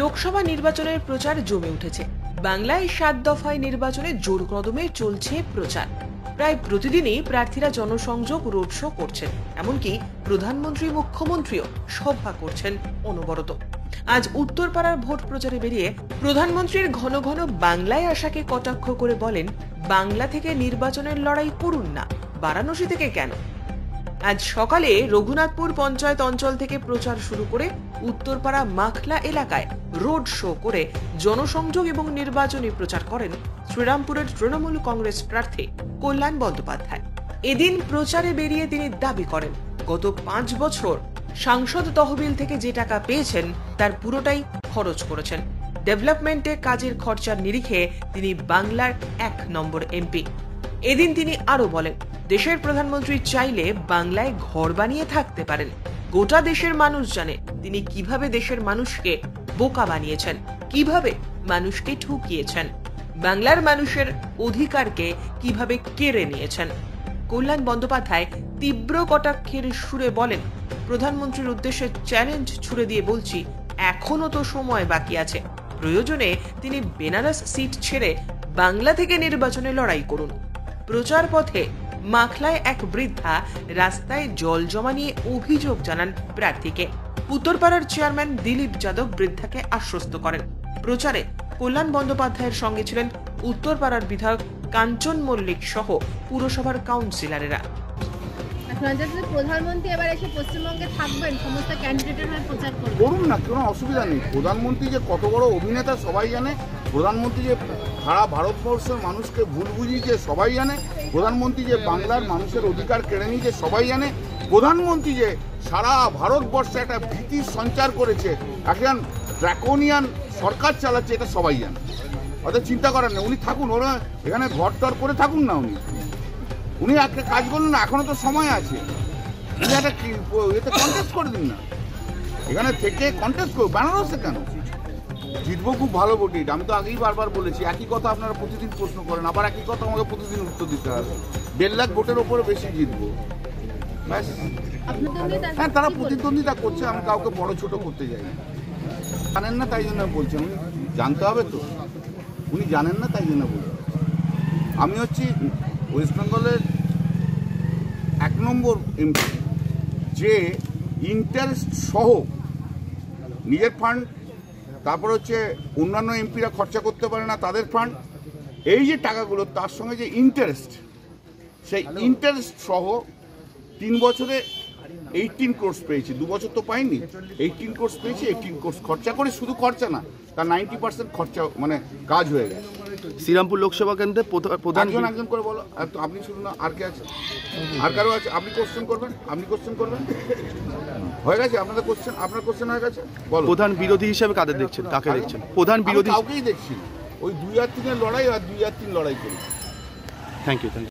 লোকসভা নির্বাচনের প্রচার জমে উঠেছে। বাংলায় 7 দফায় নির্বাচনে জোর কদমে চলছে প্রচার। প্রায় প্রতিদিনই প্রার্থীরা জনসংযোগ, রোড শো করছেন, এমনকি প্রধানমন্ত্রী, মুখ্যমন্ত্রীও সভা করছেন অনবরত। আজ উত্তরপাড়ার ভোট প্রচারে বেরিয়ে প্রধানমন্ত্রীর ঘন ঘন বাংলায় আসাকে কটাক্ষ করে বলেন, বাংলা থেকে নির্বাচনের লড়াই করুন না, বারাণসী থেকে কেন? আজ সকালে রঘুনাথপুর পঞ্চায়েত অঞ্চল থেকে প্রচার শুরু করে উত্তরপাড়া মাখলা এলাকায় রোড শো করে জনসংযোগ এবং নির্বাচনী প্রচার করেন শ্রীরামপুরের তৃণমূল কংগ্রেস প্রার্থী কল্যাণ বন্দ্যোপাধ্যায়। এদিন প্রচারে বেরিয়ে তিনি দাবি করেন, গত 5 বছর সাংসদ তহবিল থেকে যে টাকা পেয়েছেন তার পুরোটাই খরচ করেছেন। ডেভেলপমেন্টে কাজের খরচার নিরিখে তিনি বাংলার 1 নম্বর এমপি। এদিন তিনি আরো বলেন, দেশের প্রধানমন্ত্রী চাইলে বাংলায় ঘর বানিয়ে থাকতে পারেন। গোটা দেশের মানুষ জানে তিনি কিভাবে দেশের মানুষকে বোকা বানিয়েছেন, কিভাবে মানুষকে ঠকিয়েছেন, বাংলার মানুষের অধিকারকে কিভাবে কেড়ে নিয়েছেন। কল্যাণ বন্দ্যোপাধ্যায় তীব্র কটাক্ষের সুরে বলেন, প্রধানমন্ত্রীর উদ্দেশ্যে চ্যালেঞ্জ ছুড়ে দিয়ে বলছি, এখনো তো সময় বাকি আছে। প্রয়োজনে তিনি বেনারস সিট ছেড়ে বাংলা থেকে নির্বাচনে লড়াই করুন। প্রচার পথে মাখলায় এক বৃদ্ধা রাস্তায় জল জমা নিয়ে অভিযোগ জানান প্রার্থীকে। উত্তরপাড়ার চেয়ারম্যান দিলীপ যাদব বৃদ্ধাকে আশ্বস্ত করেন। প্রচারে কল্যাণ বন্দ্যোপাধ্যায়ের সঙ্গে ছিলেন উত্তরপাড়ার বিধায়ক কাঞ্চন মল্লিক সহ পুরসভার কাউন্সিলরেরা। প্রধানমন্ত্রী এবার এসে পশ্চিমবঙ্গে থাকবেন, সমস্ত ক্যান্ডিডেটের হয়ে প্রচার করবেন, করুন না, কোনো অসুবিধা নেই। প্রধানমন্ত্রী যে কত বড় অভিনেতা সবাই জানে, প্রধানমন্ত্রী যে সারা ভারতবর্ষের মানুষকে ভুল বুঝিয়েছে সবাই জানে, প্রধানমন্ত্রী যে বাংলার মানুষের অধিকার কেড়ে নিয়েছে সবাই জানে, প্রধানমন্ত্রী যে সারা ভারতবর্ষে একটা ভীতি সঞ্চার করেছে, এখন ড্রাকোনিয়ান সরকার চালাচ্ছে, এটা সবাই জানে। অর্থাৎ চিন্তা করার নেই, উনি থাকুন, ওরা এখানে ঘর টর করে থাকুন না, উনি একটা কাজ করলেন না, এখনো তো সময় আছে, উনি একটা এতে কন্টেস্ট করে দিন না, এখানে থেকে কন্টেস্ট করুন। বেনারসে কেন জিতবো? খুব ভালো ভোট। আমি তো আগেই বারবার বলেছি, একই কথা আপনারা প্রতিদিন প্রশ্ন করেন, আবার একই কথা আমাকে প্রতিদিন উত্তর দিতে হবে। 1.5 লাখ ভোটের ওপরে বেশি জিতবো, ব্যাস। হ্যাঁ, তারা প্রতিদ্বন্দ্বিতা করছে, আমি কাউকে বড় ছোট করতে যাই না। জানেন না তাই জন্য বলছেন, উনি জানতে হবে তো, উনি জানেন না তাই জন্য বলছেন। আমি হচ্ছি ওয়েস্ট বেঙ্গলের 1 নম্বর এমপি, যে ইন্টারেস্ট সহ নিজের ফান্ড, তারপর হচ্ছে অন্যান্য এমপিরা খরচা করতে পারে না তাদের ফান্ড, এই যে টাকাগুলো তার সঙ্গে যে ইন্টারেস্ট, সেই ইন্টারেস্ট সহ 3 বছরে 18 crores পেয়েছি। 2 বছর তো পাইনি, 18 crores পেয়েছি। 18 crores খরচা করে, শুধু খরচা না, তার 90% খরচা মানে কাজ হয়ে গেছে। শ্রীরামপুর লোকসভা কেন্দ্রে প্রধান একজন করে বলো, আপনি শুনুন না, আর কে আছে? আর কারো আছে? আপনি কোশ্চেন করবেন, হয়ে গেছে আপনাদের কোশ্চেন, আপনার কোশ্চেন হয়ে গেছে। বলো, প্রধান বিরোধী হিসেবে কাদের দেখছেন, কাকে দেখছেন? প্রধান বিরোধী কাউকেই দেখছি না, ওই 2 আর 3 এর লড়াই, আর 2 আর 3 লড়াই করি। Thank you.